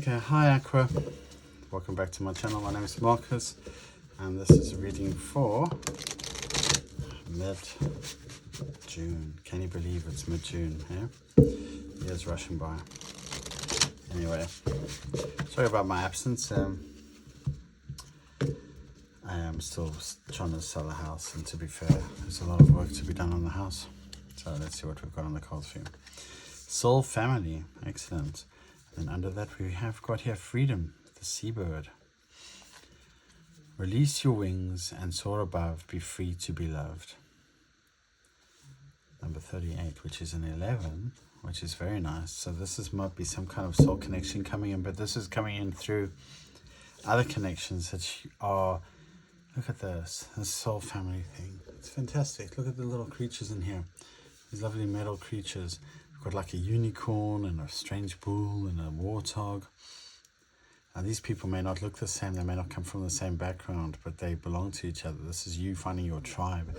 Okay, hi Aqua, welcome back to my channel. My name is Marcus and this is a reading for mid-June. Can you believe it's mid-June? Yeah? Years rushing by. Anyway, sorry about my absence. I am still trying to sell a house, and to be fair, there's a lot of work to be done on the house. So let's see what we've got on the cards for you. Soul family, excellent. And under that we have got here freedom, the seabird. Release your wings and soar above, be free to be loved. Number 38, which is an 11, which is very nice. So this might be some kind of soul connection coming in, but this is coming in through other connections that are, look at this soul family thing. It's fantastic. Look at the little creatures in here. These lovely metal creatures. Got like a unicorn and a strange bull and a warthog. Now these people may not look the same, they may not come from the same background, but they belong to each other. This is you finding your tribe.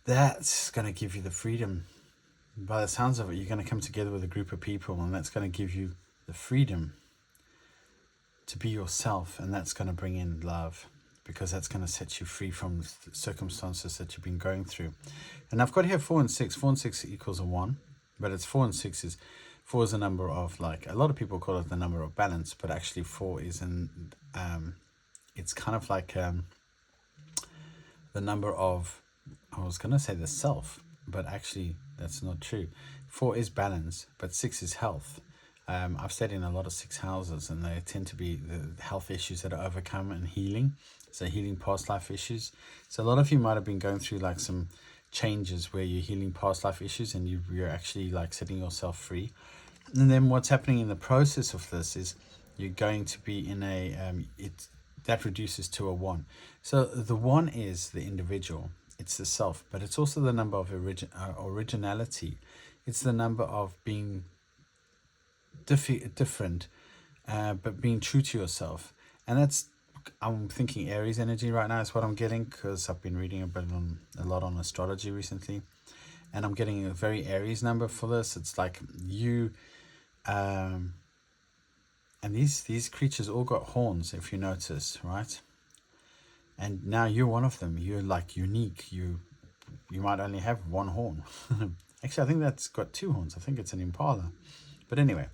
That's going to give you the freedom. By the sounds of it, you're going to come together with a group of people, and that's going to give you the freedom to be yourself, and that's going to bring in love, because that's going to set you free from the circumstances that you've been going through. And I've got here 4 and 6. 4 and 6 equals a 1. But it's 4 and 6 4 is a number of, like, a lot of people call it the number of balance, but actually 4 is it's kind of like the number of, I was going to say the self, but actually that's not true. 4 is balance, but 6 is health. I've stayed in a lot of 6 houses, and they tend to be the health issues that are overcome and healing. So healing past life issues. So a lot of you might have been going through like some changes where you're healing past life issues, and you're actually like setting yourself free. And then what's happening in the process of this is you're going to be in a that reduces to a 1. So the 1 is the individual, it's the self, but it's also the number of originality. It's the number of being different, but being true to yourself. And that's, I'm thinking Aries energy right now is what I'm getting, because I've been reading a lot on astrology recently, and I'm getting a very Aries number for this. It's like you, and these creatures all got horns, if you notice, right? And now you're one of them. You're like unique. You might only have one horn. Actually, I think that's got 2 horns. I think it's an impala. But anyway,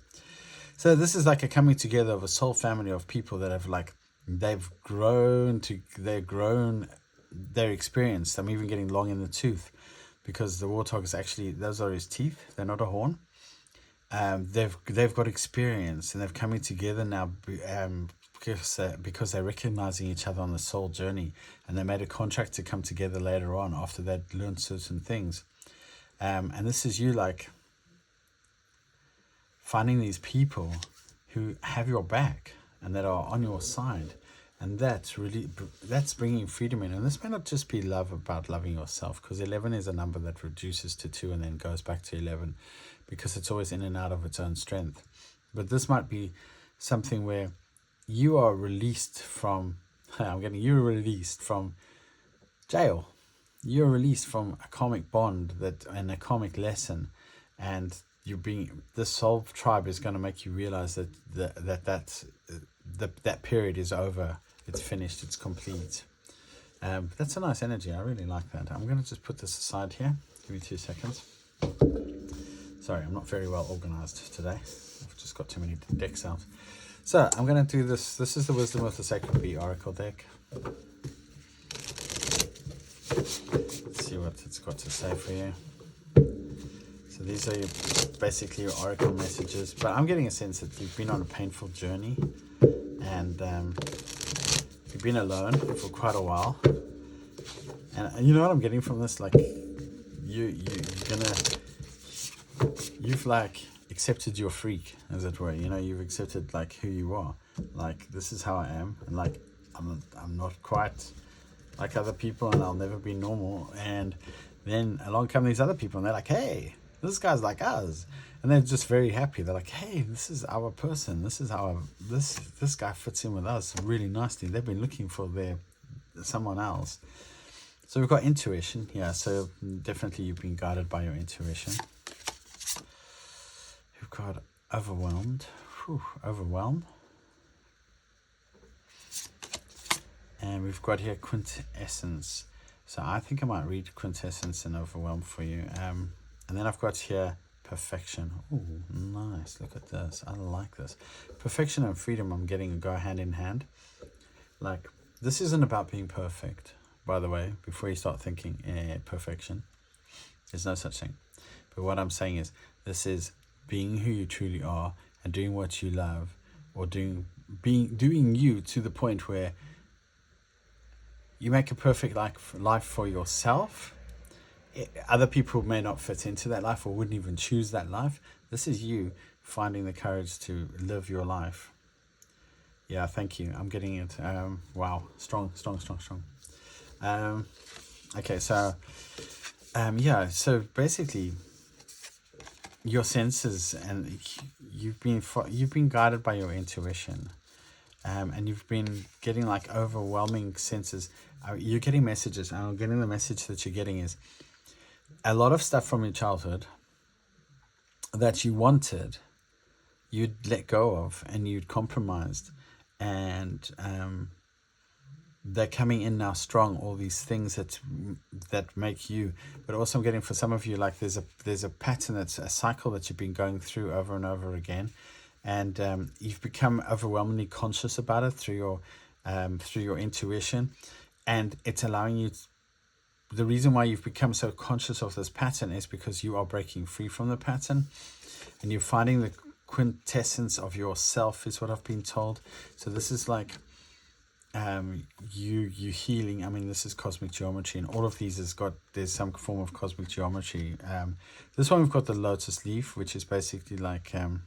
so this is like a coming together of a soul family of people that have like, they've grown, they're experienced. I'm even getting long in the tooth, because the warthog is actually, those are his teeth, they're not a horn. They've got experience, and they're coming together now because they're recognizing each other on the soul journey, and they made a contract to come together later on after they'd learned certain things. And this is you like finding these people who have your back and that are on your side, and that's bringing freedom in. And this may not just be love about loving yourself, because 11 is a number that reduces to 2 and then goes back to 11, because it's always in and out of its own strength. But this might be something where you are released from you're released from jail, you're released from a karmic bond and a karmic lesson, and this soul tribe is going to make you realize that that period is over, it's finished, it's complete. That's a nice energy. I really like that. I'm going to just put this aside here. Give me 2 seconds. Sorry, I'm not very well organized today. I've just got too many decks out. So I'm going to do this. This is the Wisdom of the Sacred Bee Oracle deck. Let's see what it's got to say for you. So these are basically your oracle messages, but I'm getting a sense that you've been on a painful journey, and you've been alone for quite a while. And you know what I'm getting from this? Like you've like accepted your freak, as it were. You know, you've accepted like who you are. Like, this is how I am, and like I'm not quite like other people, and I'll never be normal. And then along come these other people, and they're like, hey, this guy's like us, and they're just very happy. They're like, hey, this is our person, this is this guy fits in with us really nicely. They've been looking for someone else. So we've got intuition. Yeah, so definitely you've been guided by your intuition. We've got overwhelmed. overwhelmed. And we've got here quintessence. So I think I might read quintessence and overwhelm for you. And then I've got here perfection. Oh, nice. Look at this. I like this. Perfection and freedom I'm getting go hand in hand. Like, this isn't about being perfect, by the way, before you start thinking perfection. There's no such thing. But what I'm saying is, this is being who you truly are and doing what you love, or doing you to the point where you make a perfect life for yourself. Other people may not fit into that life or wouldn't even choose that life. This is you finding the courage to live your life. Yeah, thank you. I'm getting it. Wow, strong. Okay, so yeah, so basically your senses, and you've been guided by your intuition, and you've been getting like overwhelming senses. You're getting messages, and I'm getting the message that you're getting is a lot of stuff from your childhood that you wanted, you'd let go of and you'd compromised, and they're coming in now strong, all these things that make you. But also I'm getting, for some of you, like there's a pattern, that's a cycle that you've been going through over and over again, and you've become overwhelmingly conscious about it through your intuition, and it's allowing you the reason why you've become so conscious of this pattern is because you are breaking free from the pattern, and you're finding the quintessence of yourself, is what I've been told. So this is like you healing. I mean, this is cosmic geometry, and all of these there's some form of cosmic geometry. This one we've got the lotus leaf, which is basically like and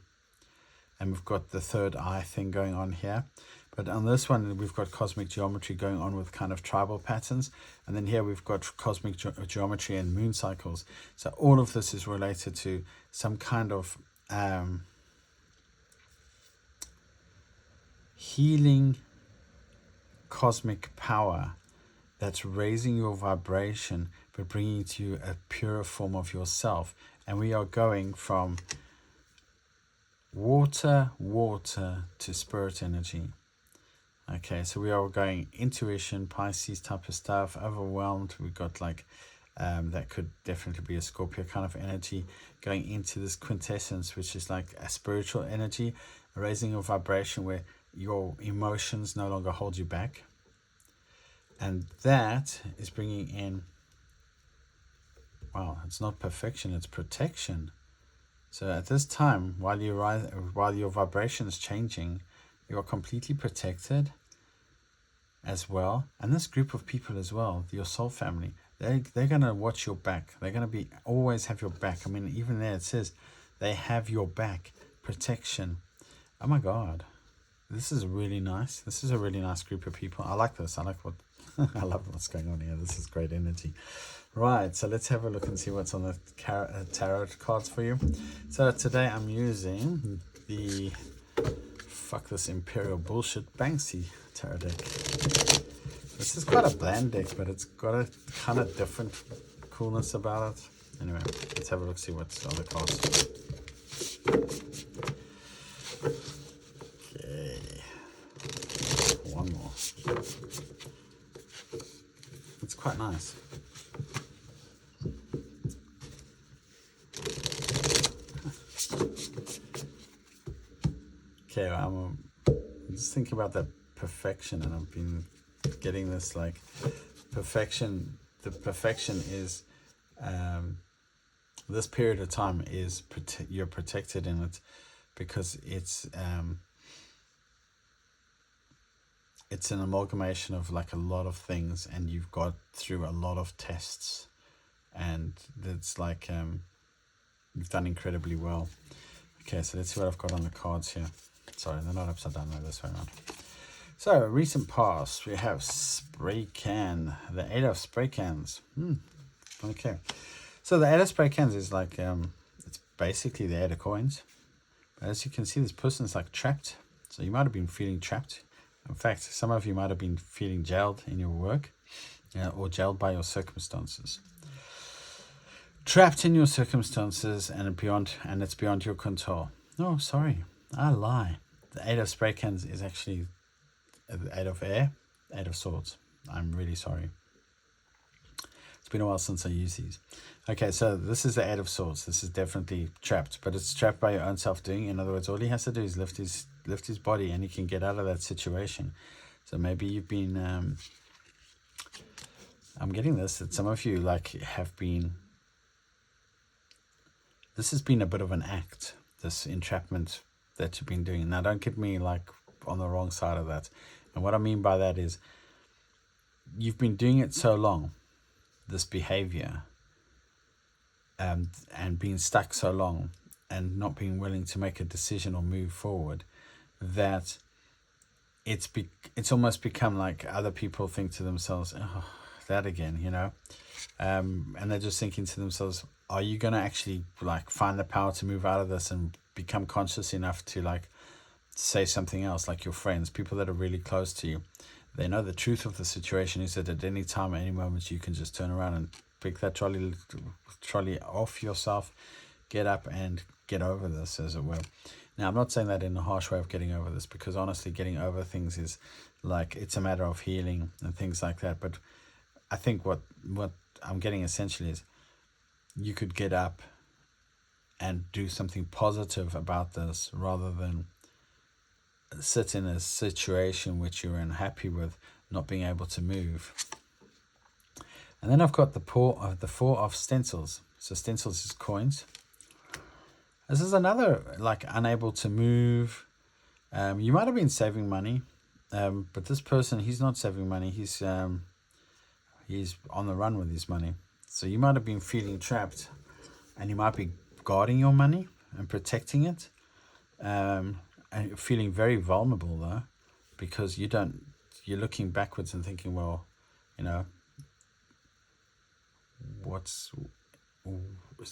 we've got the third eye thing going on here. But on this one, we've got cosmic geometry going on with kind of tribal patterns. And then here we've got cosmic geometry and moon cycles. So all of this is related to some kind of healing cosmic power that's raising your vibration, but bringing to you a purer form of yourself. And we are going from water to spirit energy. Okay, so we are going intuition, Pisces type of stuff, overwhelmed. We've got like, that could definitely be a Scorpio kind of energy, going into this quintessence, which is like a spiritual energy, raising your vibration where your emotions no longer hold you back. And that is bringing in, wow, it's not perfection, it's protection. So at this time, while your vibration is changing, you are completely protected as well. And this group of people as well, your soul family, they're going to watch your back. They're going to always have your back. I mean, even there it says they have your back, protection. Oh my God, this is really nice. This is a really nice group of people. I like this. I like what I love what's going on here. This is great energy. Right, so let's have a look and see what's on the tarot cards for you. So today I'm using the fuck this Imperial bullshit Banksy tarot deck. This is quite a bland deck, but it's got a kind of different coolness about it. Anyway, let's have a look, see what's on the cards. Okay, one more. It's quite nice. Okay, I'm just thinking about that perfection, and I've been getting this like perfection. The perfection is this period of time is you're protected in it, because it's an amalgamation of like a lot of things, and you've got through a lot of tests, and it's like you've done incredibly well. Okay, so let's see what I've got on the cards here. Sorry, they're not upside down, they're this way around. So, recent past, we have spray can, the 8 of spray cans. Okay, so the 8 of spray cans is like, it's basically the 8 of coins. But as you can see, this person's like trapped. So you might have been feeling trapped. In fact, some of you might have been feeling jailed in your work, or jailed by your circumstances. Trapped in your circumstances, and it's beyond your control. No, sorry. I lie. The 8 of spray cans is actually the 8 of air, 8 of swords. I'm really sorry. It's been a while since I used these. Okay, so this is the 8 of swords. This is definitely trapped, but it's trapped by your own self-doing. In other words, all he has to do is lift his body, and he can get out of that situation. So maybe you've been, I'm getting this, that some of you have been, this has been a bit of an act, this entrapment that you've been doing. Now, don't get me on the wrong side of that. And what I mean by that is, you've been doing it so long, this behavior, and being stuck so long, and not being willing to make a decision or move forward, that it's almost become like other people think to themselves, oh, that again, and they're just thinking to themselves, are you going to actually find the power to move out of this and become conscious enough to say something else? Like your friends, people that are really close to you, they know the truth of the situation is that at any time, at any moment, you can just turn around and pick that trolley off yourself, get up and get over this, as it were. Now, I'm not saying that in a harsh way of getting over this, because honestly, getting over things is it's a matter of healing and things like that. But I think what I'm getting essentially is, you could get up and do something positive about this, rather than sit in a situation which you're unhappy with, not being able to move. And then I've got the 4 of stencils. So stencils is coins. This is another unable to move. You might have been saving money, but this person, he's not saving money. He's on the run with his money. So you might have been feeling trapped, and you might be guarding your money and protecting it, and feeling very vulnerable though, because you're looking backwards and thinking, well, what's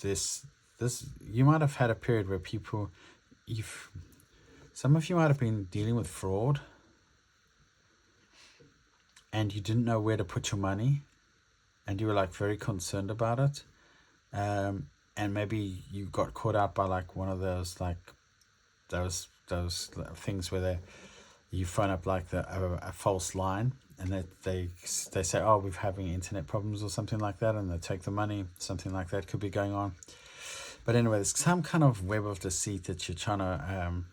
this? You might have had a period where some of you might have been dealing with fraud, and you didn't know where to put your money, and you were very concerned about it, and maybe you got caught out by one of those those things where you phone up a false line, and they say, oh, we're having internet problems or something like that, and they take the money. Something like that could be going on. But anyway, there's some kind of web of deceit that you're trying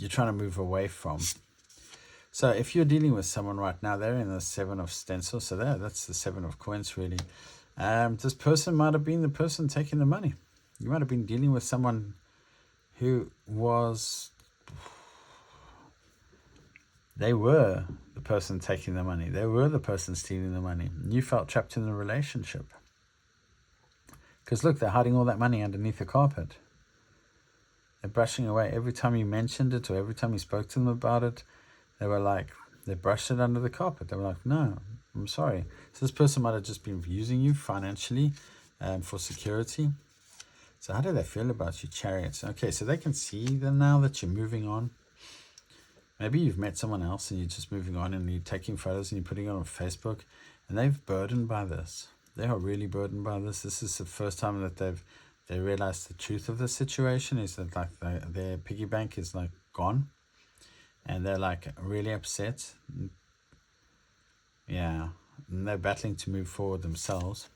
to move away from. So if you're dealing with someone right now, they're in the 7 of stencils, so that's the 7 of coins really. This person might have been the person taking the money. You might have been dealing with someone who they were the person taking the money. They were the person stealing the money. You felt trapped in the relationship. Because look, they're hiding all that money underneath the carpet. They're brushing away. Every time you mentioned it, or every time you spoke to them about it, they brushed it under the carpet. They were like, no, I'm sorry. So this person might have just been using you financially for security. So how do they feel about you, Chariots? Okay, so they can see them now that you're moving on. Maybe you've met someone else and you're just moving on, and you're taking photos and you're putting it on Facebook, and they've burdened by this. They are really burdened by this. This is the first time that they realized the truth of the situation, is that their piggy bank is gone, and they're really upset. Yeah, and they're battling to move forward themselves.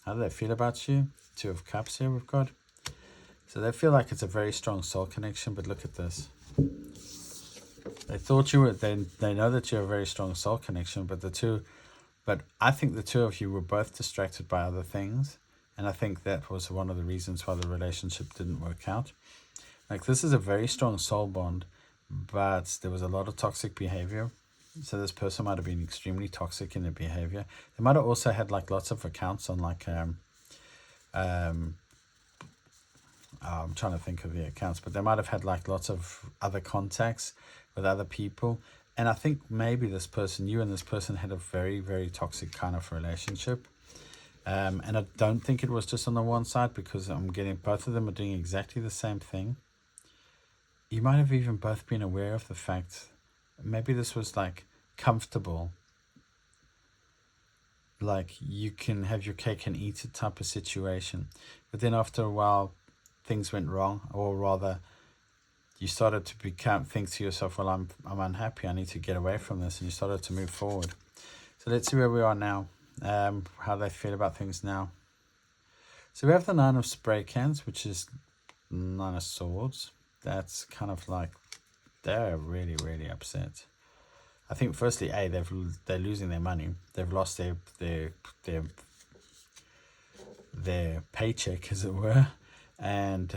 How do they feel about you? 2 of Cups here we've got. So they feel like it's a very strong soul connection, but look at this. They thought you were, they know that you're a very strong soul connection, but I think the 2 of you were both distracted by other things, and I think that was one of the reasons why the relationship didn't work out. This is a very strong soul bond, but there was a lot of toxic behavior. So this person might have been extremely toxic in their behavior. They might have also had lots of accounts on I'm trying to think of the accounts, but they might have had lots of other contacts with other people. And I think maybe you and this person had a very, very toxic kind of relationship. And I don't think it was just on the one side, because I'm getting both of them are doing exactly the same thing. You might have even both been aware of the fact, maybe this was comfortable, you can have your cake and eat it type of situation. But then after a while, things went wrong, or rather, you started to think to yourself, well, I'm unhappy, I need to get away from this, and you started to move forward. So let's see where we are now, how they feel about things now. So we have the Nine of Spray Cans, which is Nine of Swords. That's kind of like, they're really, really upset. I think firstly, they're losing their money. They've lost their paycheck, as it were, and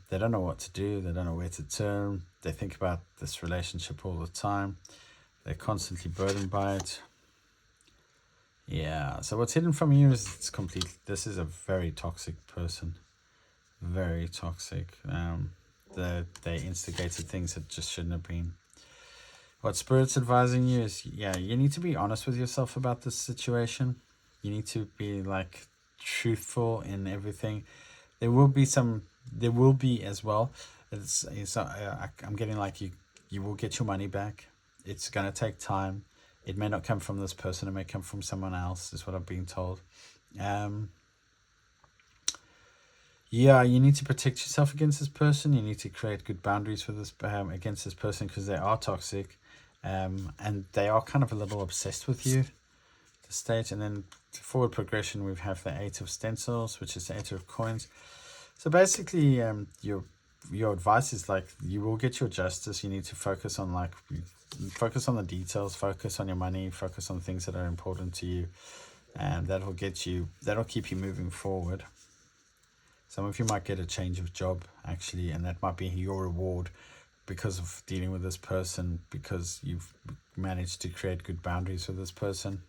they don't know what to do. They don't know where to turn. They think about this relationship all the time. They're constantly burdened by it. Yeah, so what's hidden from you is this is a very toxic person. Very toxic. They instigated things that just shouldn't have been. What Spirit's advising you is, yeah, you need to be honest with yourself about this situation. You need to be like truthful in everything. There will be as well. I'm getting like you will get your money back. It's going to take time. It may not come from this person. It may come from someone else, is what I'm being told. Yeah, you need to protect yourself against this person. You need to create good boundaries for this against this person, because they are toxic, and they are kind of a little obsessed with you. The stage, and then forward progression, we have the Eight of Stencils, which is the Eight of Coins. So basically, your advice is like, you will get your justice. You need to focus on the details, focus on your money, focus on things that are important to you, and that'll keep you moving forward. Some of you might get a change of job, actually, and that might be your reward because of dealing with this person, because you've managed to create good boundaries with this person.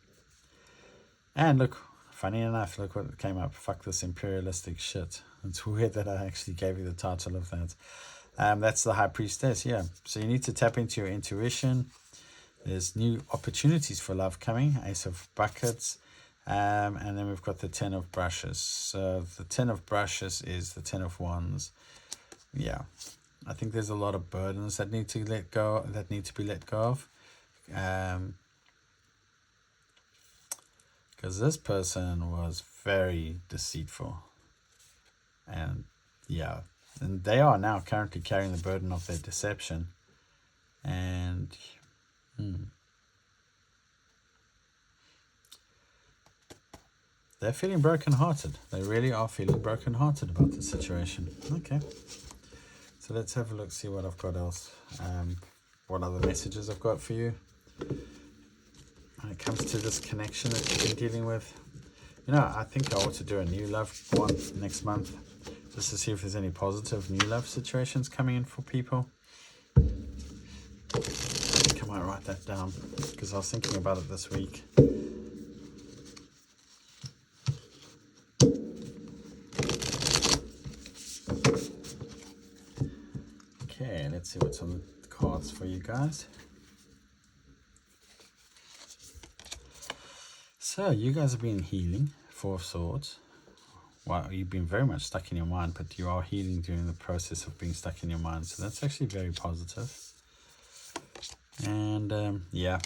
And look, funny enough, look what came up. Fuck this imperialistic shit. It's weird that I actually gave you the title of that. That's the High Priestess, yeah. So you need to tap into your intuition. There's new opportunities for love coming. Ace of Buckets. And then we've got the Ten of Brushes. So the Ten of Brushes is the Ten of Wands. Yeah, I think there's a lot of burdens that need to be let go of. Because this person was very deceitful. And yeah, and they are now currently carrying the burden of their deception. And they're feeling brokenhearted. They really are feeling brokenhearted about the situation. Okay. So let's have a look, see what I've got else. What other messages I've got for you. When it comes to this connection that you've been dealing with. You know, I think I ought to do a new love one next month. Just to see if there's any positive new love situations coming in for people. I think I might write that down, because I was thinking about it this week. Okay, let's see what's on the cards for you guys. So, you guys have been healing, Four of Swords. Well, you've been very much stuck in your mind, but you are healing during the process of being stuck in your mind. So that's actually very positive. And yeah,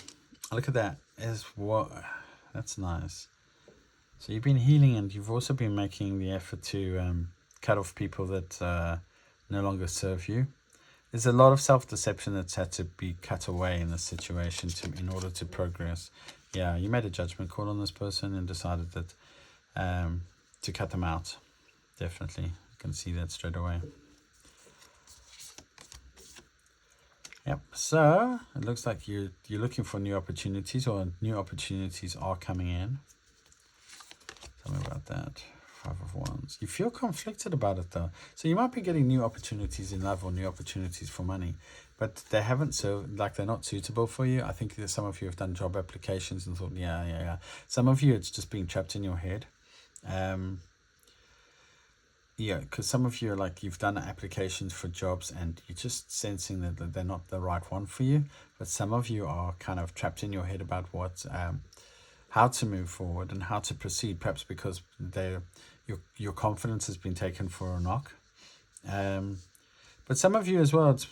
look at that. That's nice. So you've been healing, and you've also been making the effort to cut off people that no longer serve you. There's a lot of self-deception that's had to be cut away in this situation in order to progress. Yeah, you made a judgment call on this person and decided that to cut them out. Definitely, you can see that straight away. Yep. So it looks like you're looking for new opportunities, or new opportunities are coming in. Tell me about that. Five of Wands. You feel conflicted about it though. So you might be getting new opportunities in love or new opportunities for money, but they haven't they're not suitable for you. I think that some of you have done job applications and thought, yeah. Some of you, it's just being trapped in your head. Yeah, because some of you are like, you've done applications for jobs and you're just sensing that they're not the right one for you. But some of you are kind of trapped in your head about how to move forward and how to proceed, perhaps because your confidence has been taken for a knock. But some of you as well, it's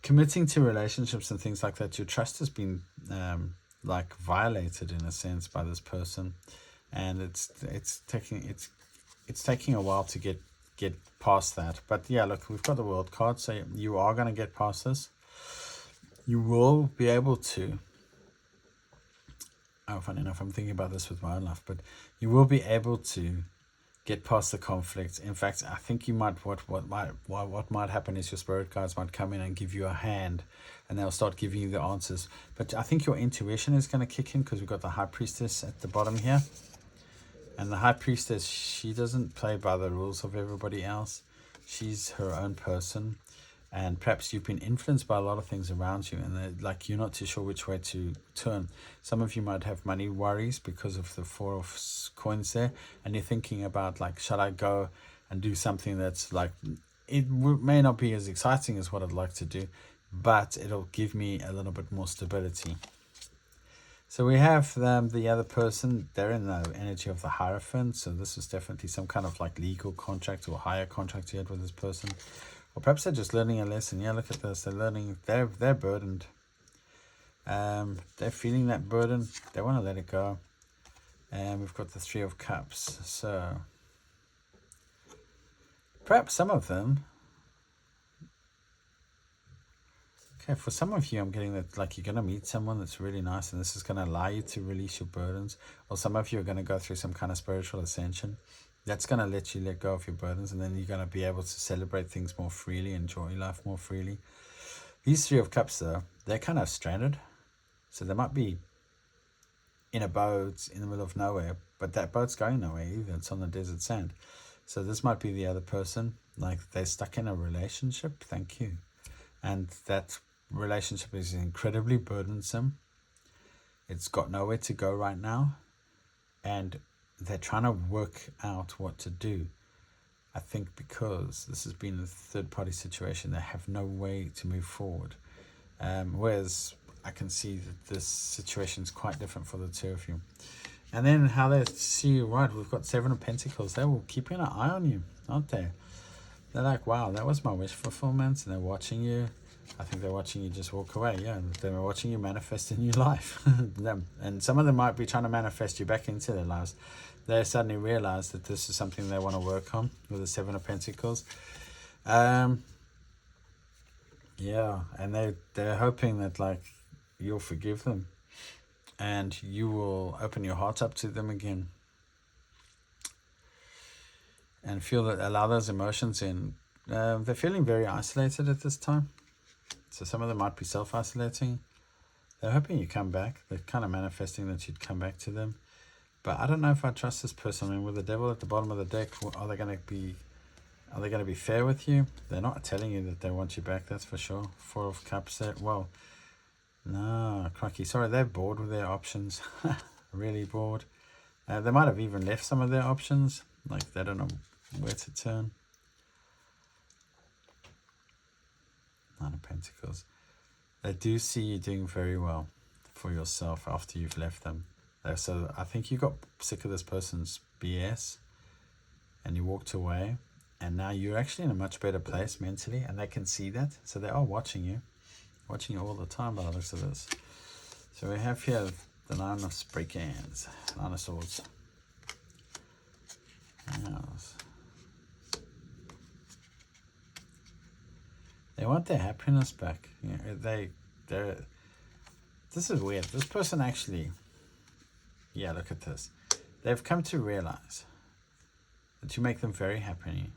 committing to relationships and things like that. Your trust has been like violated in a sense by this person, and it's taking a while to get get past that. But yeah, look, we've got the World card, so you are going to get past this. You will be able to, oh, funny enough, I'm thinking about this with my own life, but you will be able to get past the conflict. In fact, I think you might, what might happen is your spirit guides might come in and give you a hand, and they'll start giving you the answers. But I think your intuition is going to kick in, because we've got the High Priestess at the bottom here. And the High Priestess, she doesn't play by the rules of everybody else. She's her own person. And perhaps you've been influenced by a lot of things around you, and like you're not too sure which way to turn. Some of you might have money worries because of the 4 of coins there, and you're thinking about, like, should I go and do something that's like, it may not be as exciting as what I'd like to do, but it'll give me a little bit more stability. So we have the other person, they're in the energy of the Hierophant. So this is definitely some kind of like legal contract or higher contract you had with this person. Or perhaps they're just learning a lesson. Yeah, look at this. They're learning, they're burdened. They're feeling that burden. They want to let it go. And we've got the 3 of Cups. So perhaps some of them, okay, for some of you, I'm getting that, like, you're going to meet someone that's really nice, and this is going to allow you to release your burdens. Or some of you are going to go through some kind of spiritual ascension. That's going to let you let go of your burdens, and then you're going to be able to celebrate things more freely, enjoy life more freely. These 3 of Cups, though, they're kind of stranded. So they might be in a boat in the middle of nowhere, but that boat's going nowhere either. It's on the desert sand. So this might be the other person, like they're stuck in a relationship. Thank you. And that relationship is incredibly burdensome. It's got nowhere to go right now, and they're trying to work out what to do. I think because this has been a third-party situation, they have no way to move forward. Whereas I can see that this situation is quite different for the 2 of you. And then how they see you, right, we've got 7 of Pentacles. They will keep an eye on you, aren't they? They're like, wow, that was my wish fulfillment, and they're watching you. I think they're watching you just walk away. Yeah, they're watching you manifest in your life. And some of them might be trying to manifest you back into their lives. They suddenly realize that this is something they want to work on with the 7 of Pentacles. Yeah, and they're hoping that, like, you'll forgive them and you will open your heart up to them again and allow those emotions in. They're feeling very isolated at this time. So some of them might be self-isolating. They're hoping you come back. They're kind of manifesting that you'd come back to them. But I don't know if I trust this person. I mean, with the Devil at the bottom of the deck, are they going to be fair with you? They're not telling you that they want you back, that's for sure. 4 of Cups there. Well, no, crikey. Sorry, they're bored with their options. Really bored. They might have even left some of their options. Like, they don't know where to turn. 9 of Pentacles. They do see you doing very well for yourself after you've left them. So I think you got sick of this person's BS and you walked away, and now you're actually in a much better place mentally, and they can see that. So they are watching you all the time by the looks of this. So we have here the 9 of Spraycans, 9 of Swords. Yes. They want their happiness back. This is weird. This person actually, yeah, look at this. They've come to realize that you make them very happy.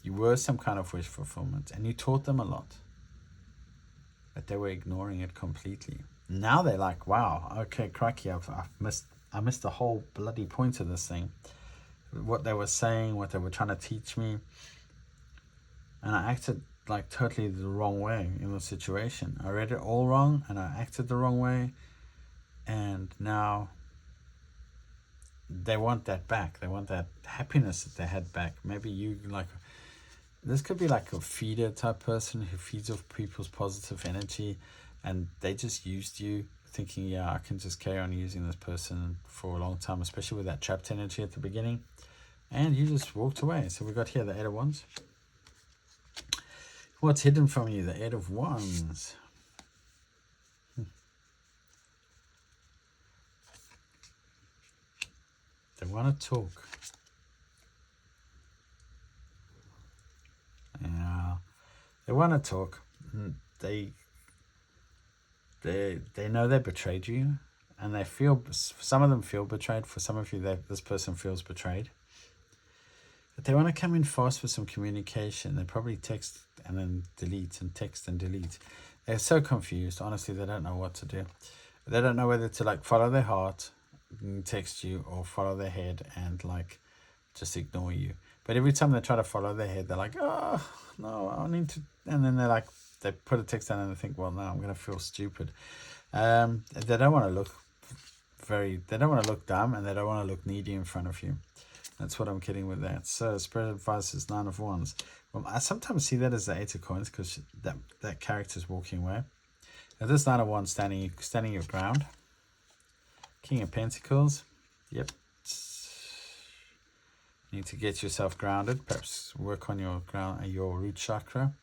You were some kind of wish fulfillment, and you taught them a lot. But they were ignoring it completely. Now they're like, wow, okay, crikey, I missed the whole bloody point of this thing. What they were saying, what they were trying to teach me. And I acted like totally the wrong way in the situation. I read it all wrong, and I acted the wrong way. And now they want that back. They want that happiness that they had back. Maybe you, like, this could be like a feeder type person who feeds off people's positive energy, and they just used you, thinking, yeah, I can just carry on using this person for a long time, especially with that trapped energy at the beginning. And you just walked away. So we got here the 8 of Wands. What's hidden from you? The 8 of Wands. They want to talk. They want to talk. They know they betrayed you, and they feel, some of them feel betrayed. For some of you, this person feels betrayed. But they want to come in fast with some communication. They probably text and then delete, and text and delete. They're so confused. Honestly, they don't know what to do. They don't know whether to like follow their heart and text you, or follow their head and like just ignore you. But every time they try to follow their head, they're like, oh no, I need to, and then they're like, they put a text down and they think, well, now I'm going to feel stupid. They don't want to look they don't want to look dumb, and they don't want to look needy in front of you. That's what I'm getting with that. So Spirit advice is 9 of Wands. Well, I sometimes see that as the 8 of Coins, because that character's walking away. Now this 9 of Wands standing your ground. King of Pentacles. Yep. You need to get yourself grounded. Perhaps work on your root chakra.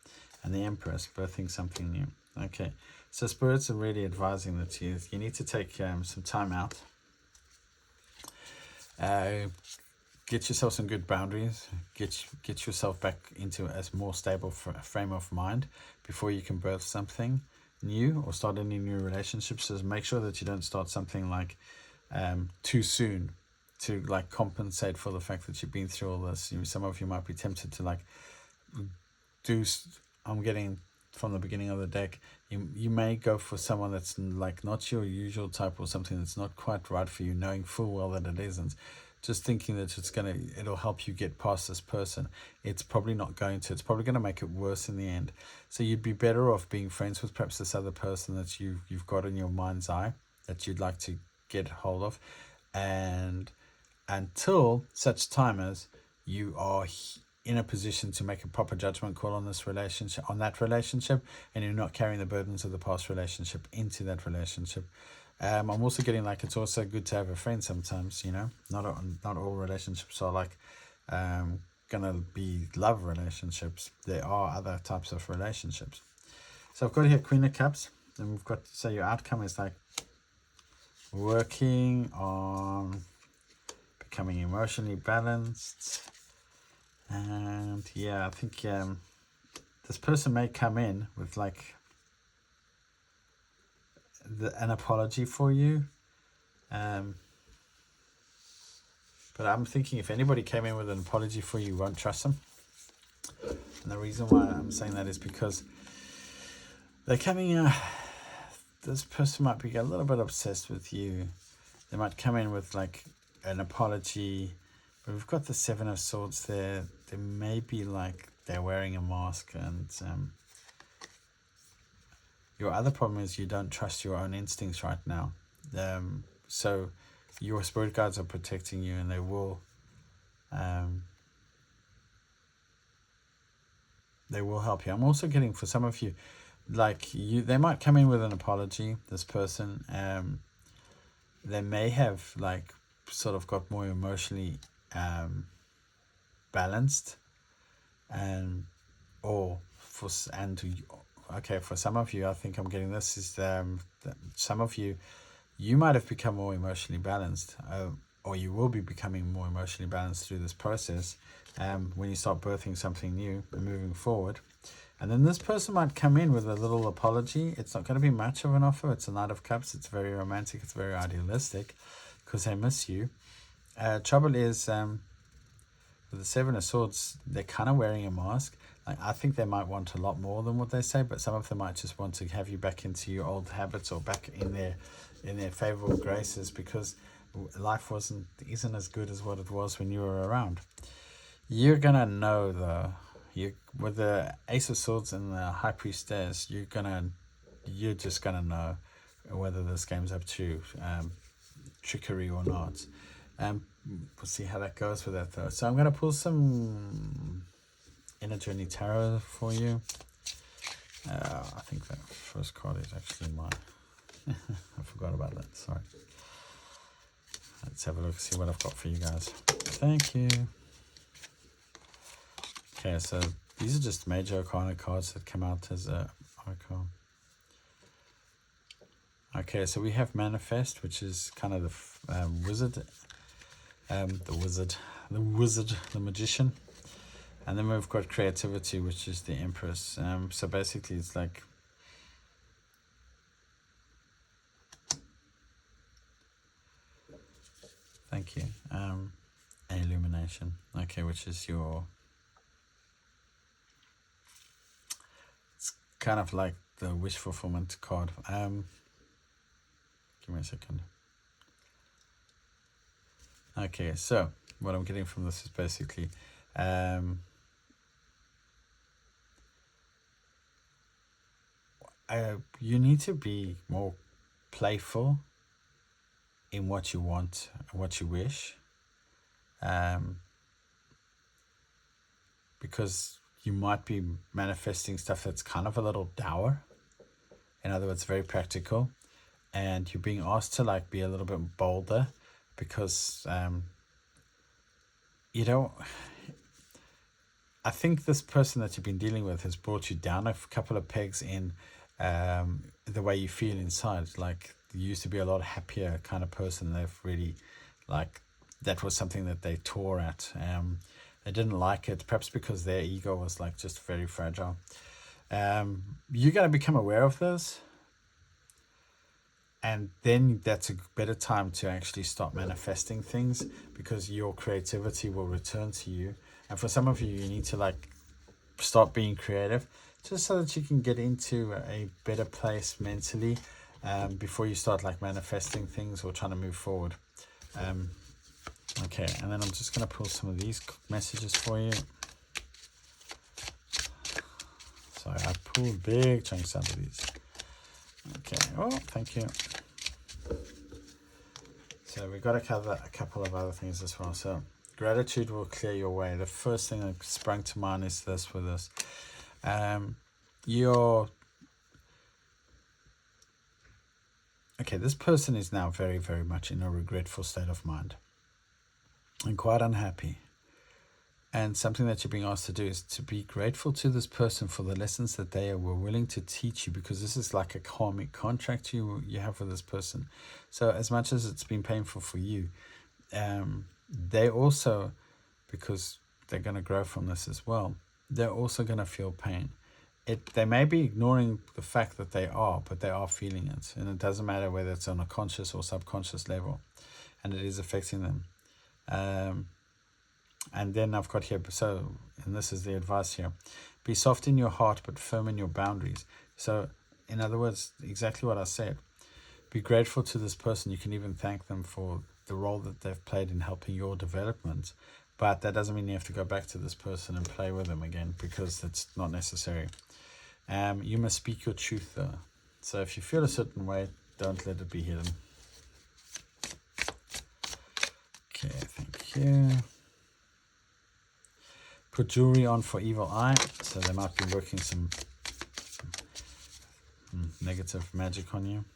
And the Empress, birthing something new. Okay. So spirits are really advising that you need to take some time out. Get yourself some good boundaries. Get yourself back into a more stable frame of mind before you can birth something new or start any new relationships. So make sure that you don't start something like too soon to like compensate for the fact that you've been through all this. Some of you might be tempted to like do. I'm getting from the beginning of the deck, you may go for someone that's like not your usual type, or something that's not quite right for you, knowing full well that it isn't. Just thinking that it'll help you get past this person. It's probably not going to. It's probably going to make it worse in the end. So you'd be better off being friends with perhaps this other person that you've got in your mind's eye that you'd like to get hold of, and until such time as you are in a position to make a proper judgment call on that relationship, and you're not carrying the burdens of the past relationship into that relationship. I'm also getting like it's also good to have a friend sometimes. Not all relationships are like gonna be love relationships. There are other types of relationships. So I've got here Queen of Cups, and we've got, so your outcome is like working on becoming emotionally balanced. And yeah, I think this person may come in with like an apology for you, but I'm thinking if anybody came in with an apology for you, you won't trust them. And the reason why I'm saying that is because they're coming this person might be a little bit obsessed with you. They might come in with like an apology, but we've got the 7 of Swords there. They may be like they're wearing a mask, and your other problem is you don't trust your own instincts right now. So your spirit guides are protecting you, and they will help you. I'm also getting, for some of you, like they might come in with an apology, this person. They may have like sort of got more emotionally balanced, for some of you, I think I'm getting this is some of you might have become more emotionally balanced, or you will be becoming more emotionally balanced through this process when you start birthing something new and moving forward. And then this person might come in with a little apology. It's not going to be much of an offer. It's a Knight of Cups. It's very romantic. It's very idealistic because they miss you. Trouble is, with the 7 of Swords, they're kind of wearing a mask. Like, I think they might want a lot more than what they say, but some of them might just want to have you back into your old habits, or back in their favorable graces, because life isn't as good as what it was when you were around. You're gonna know though. With the Ace of Swords and the High Priestess, you're just gonna know whether this game's up to trickery or not. We'll see how that goes with that though. So I'm gonna pull some Inner Journey Tarot for you. I think that first card is actually mine. I forgot about that, sorry. Let's have a look, see what I've got for you guys. Thank you. Okay, so these are just major arcana cards that come out as a icon. Okay, so we have Manifest, which is kind of the wizard, the Magician. And then we've got creativity, which is the Empress. So basically it's like, thank you, illumination, okay, which is your, it's kind of like the wish fulfillment card. Give me a second. Okay, so what I'm getting from this is basically, you need to be more playful in what you want, what you wish, because you might be manifesting stuff that's kind of a little dour. In other words, very practical, and you're being asked to like be a little bit bolder, because you don't. I think this person that you've been dealing with has brought you down a couple of pegs in the way you feel inside. Like, you used to be a lot happier kind of person. They've really, like, that was something that they tore at. They didn't like it, perhaps because their ego was like just very fragile. You're going to become aware of this, and then that's a better time to actually start manifesting things, because your creativity will return to you. And for some of you, you need to like start being creative, just so that you can get into a better place mentally, before you start like manifesting things or trying to move forward. Okay, and then I'm just going to pull some of these messages for you. Sorry, I pulled big chunks out of these. Okay, oh, thank you. So we've got to cover a couple of other things as well. So gratitude will clear your way. The first thing that sprung to mind is this with this. Okay, this person is now very, very much in a regretful state of mind and quite unhappy. And something that you're being asked to do is to be grateful to this person for the lessons that they were willing to teach you, because this is like a karmic contract you have with this person. So as much as it's been painful for you, they also, because they're going to grow from this as well, they're also going to feel pain. They may be ignoring the fact that they are, but they are feeling it. And it doesn't matter whether it's on a conscious or subconscious level. And it is affecting them. And then I've got here, and this is the advice here. Be soft in your heart, but firm in your boundaries. So, in other words, exactly what I said. Be grateful to this person. You can even thank them for the role that they've played in helping your development. But that doesn't mean you have to go back to this person and play with them again, because that's not necessary. You must speak your truth, though. So if you feel a certain way, don't let it be hidden. Okay, thank you. Put jewelry on for evil eye. So they might be working some negative magic on you.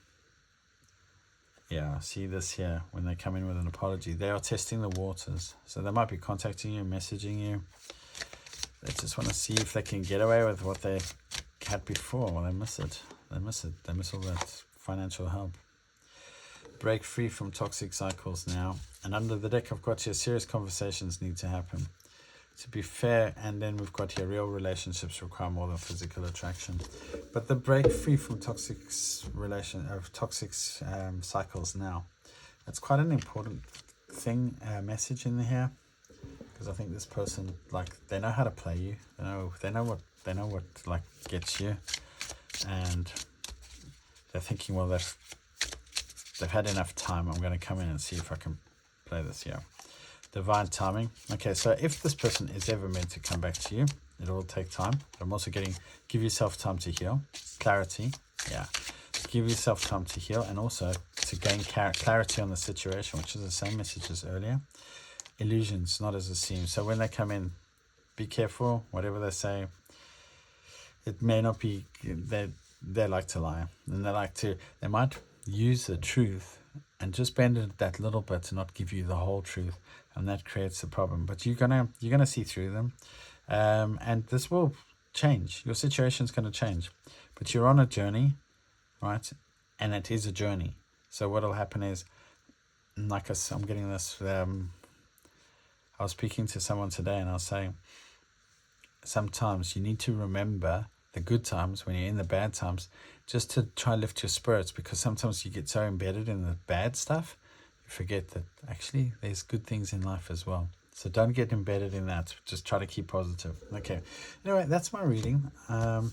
Yeah, see this here, when they come in with an apology. They are testing the waters. So they might be contacting you, messaging you. They just want to see if they can get away with what they had before. Well, they miss it. They miss all that financial help. Break free from toxic cycles now. And under the deck, I've got here, serious conversations need to happen. To be fair, and then we've got here, real relationships require more than physical attraction. But the break free from toxic cycles now, that's quite an important thing, message in here, because I think this person, like, they know how to play you. They know what like gets you, and they're thinking, well, they've had enough time. I'm going to come in and see if I can play this here. Divine timing. Okay, so if this person is ever meant to come back to you, it will take time. But I'm also getting, give yourself time to heal. Clarity. Yeah. Give yourself time to heal, and also to gain clarity on the situation, which is the same message as earlier. Illusions, not as it seems. So when they come in, be careful. Whatever they say, it may not be, they like to lie. And they might use the truth and just bend it that little bit to not give you the whole truth, and that creates a problem. But you're gonna see through them, and this will change. Your situation's going to change, but you're on a journey, right? And it is a journey. So what'll happen is, like I'm getting this. I was speaking to someone today, and I was saying, sometimes you need to remember the good times when you're in the bad times, just to try lift your spirits, because sometimes you get so embedded in the bad stuff, you forget that actually there's good things in life as well. So don't get embedded in that. Just try to keep positive. Okay. Anyway, that's my reading. I'm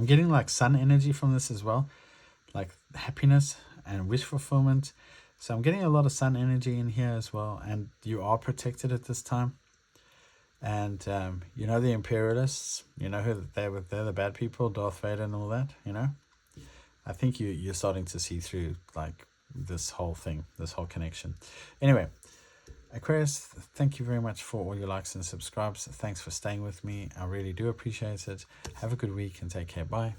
getting like sun energy from this as well, like happiness and wish fulfillment. So I'm getting a lot of sun energy in here as well. And you are protected at this time. And you know the imperialists, you know who they're the bad people, Darth Vader and all that, you know. I think you're starting to see through like this whole thing, this whole connection. Anyway, Aquarius, thank you very much for all your likes and subscribes. Thanks for staying with me. I really do appreciate it. Have a good week and take care. Bye.